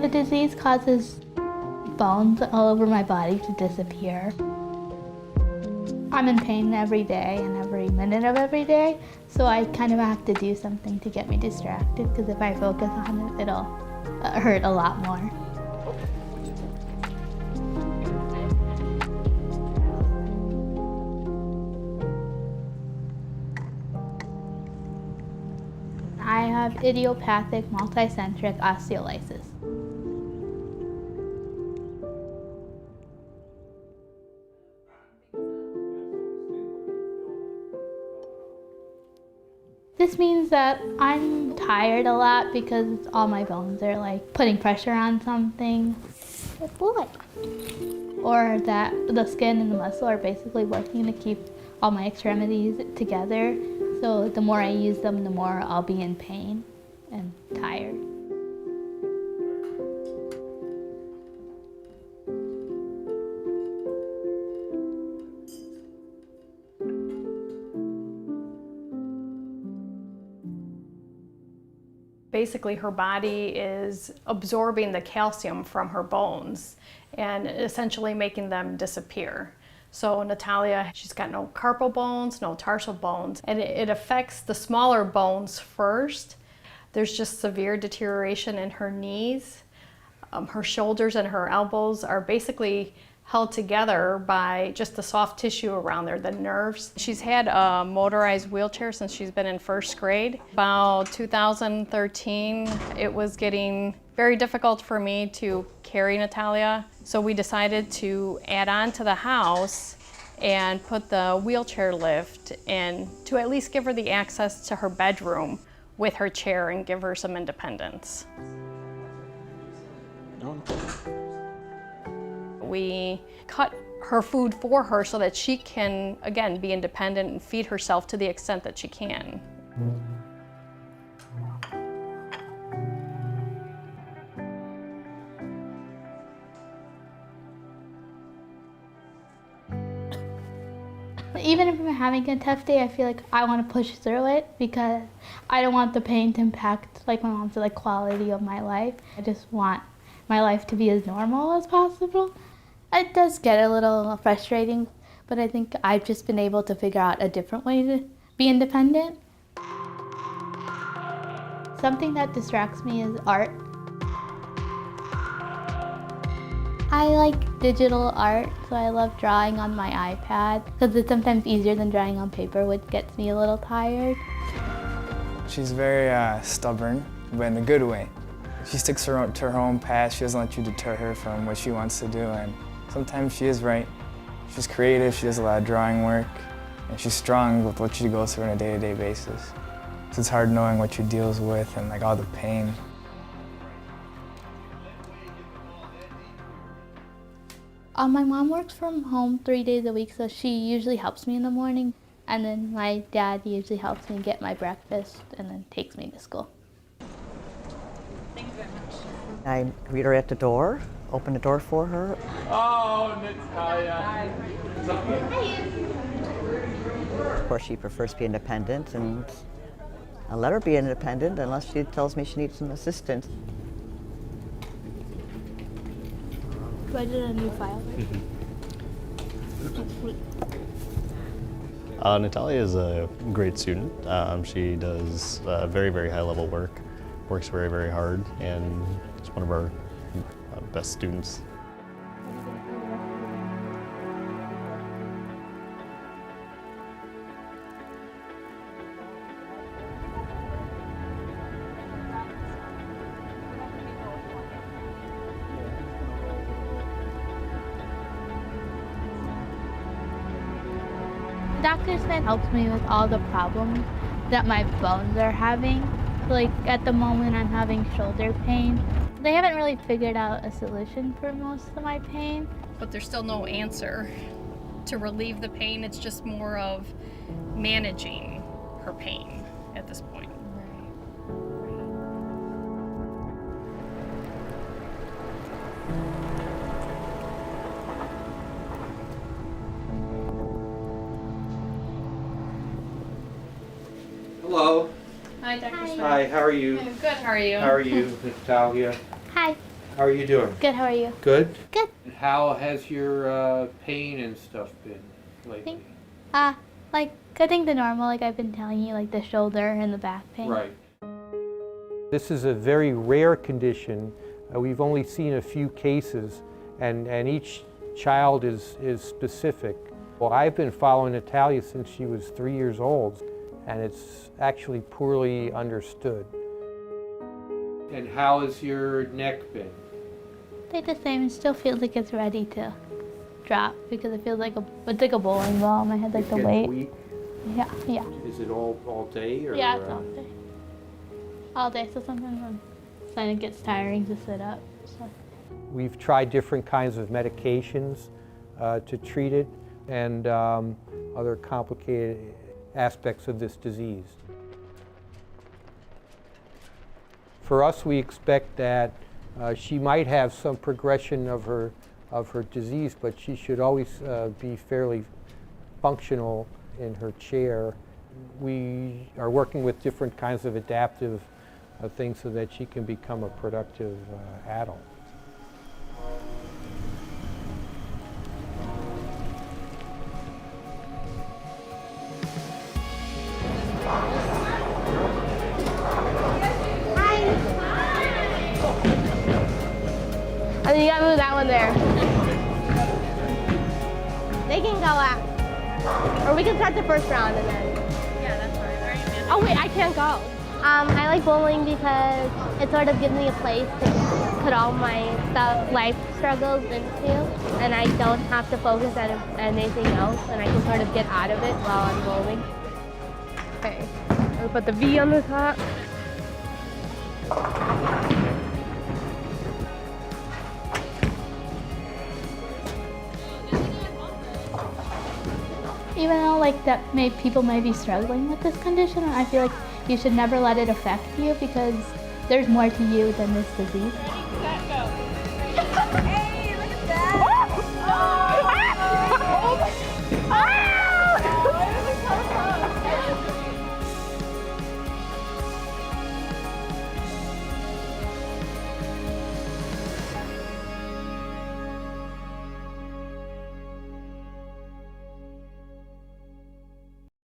The disease causes bones all over my body to disappear. I'm in pain every day and every minute of every day, so I kind of have to do something to get me distracted, because if I focus on it, it'll hurt a lot more. I have idiopathic multicentric osteolysis. This means that I'm tired a lot because all my bones are like putting pressure on something. Good boy. Or that the skin and the muscle are basically working to keep all my extremities together. So the more I use them, the more I'll be in pain and tired. Basically, her body is absorbing the calcium from her bones and essentially making them disappear. So Natalia, she's got no carpal bones, no tarsal bones, and it affects the smaller bones first. There's just severe deterioration in her knees. Her shoulders and her elbows are basically held together by just the soft tissue around there, the nerves. She's had a motorized wheelchair since she's been in first grade. About 2013, it was getting very difficult for me to carry Natalia, so we decided to add on to the house and put the wheelchair lift in to at least give her the access to her bedroom with her chair and give her some independence. We cut her food for her so that she can, again, be independent and feed herself to the extent that she can. Even if I'm having a tough day, I feel like I want to push through it because I don't want the pain to impact like my mom's like quality of my life. I just want my life to be as normal as possible. It does get a little frustrating, but I think I've just been able to figure out a different way to be independent. Something that distracts me is art. I like digital art, so I love drawing on my iPad because it's sometimes easier than drawing on paper, which gets me a little tired. She's very stubborn, but in a good way. She sticks to her own path. She doesn't let you deter her from what she wants to do, and sometimes she is right. She's creative, she does a lot of drawing work, and she's strong with what she goes through on a day-to-day basis. So it's hard knowing what she deals with and like all the pain. My mom works from home 3 days a week, so she usually helps me in the morning. And then my dad usually helps me get my breakfast and then takes me to school. Thank you very much. I greet her at the door, open the door for her. Oh, Natalia. Hi. Of course, she prefers to be independent, and I'll let her be independent unless she tells me she needs some assistance. Do I do a new file? Natalia is a great student. She does very, very high level work, works very, very hard, and is one of our best students. Dr. Smith helps me with all the problems that my bones are having. Like at the moment I'm having shoulder pain. They haven't really figured out a solution for most of my pain. But there's still no answer to relieve the pain. It's just more of managing her pain at this point. Hello. Hi, Dr. Smith. Hi, how are you? I'm good, how are you? How are you, Natalia? Hi. How are you doing? Good, how are you? Good? Good. And how has your pain and stuff been lately? Think- Like, I think the normal, like I've been telling you, like the shoulder and the back pain. Right. This is a very rare condition. We've only seen a few cases, and each child is specific. Well, I've been following Natalia since she was 3 years old, and it's actually poorly understood. And how has your neck been? I think the same. It still feels like it's ready to drop because it feels like it's like a bowling ball. My head, like the Getting weight. weak? Yeah, yeah. Is it all day? Or, Yeah, it's all day. All day, so sometimes it gets tiring to sit up. So. We've tried different kinds of medications to treat it and other complicated aspects of this disease. For us, we expect that she might have some progression of her disease, but she should always be fairly functional in her chair. We are working with different kinds of adaptive things so that she can become a productive adult. And then you gotta move that one there. They can go out. Or we can start the first round and then. Yeah, that's fine. Oh wait, I can't go. I like bowling because it sort of gives me a place to put all my life struggles into, and I don't have to focus on anything else, and I can sort of get out of it while I'm bowling. Okay, I'll put the V on the top. Even though like that people may be struggling with this condition, I feel like you should never let it affect you because there's more to you than this disease.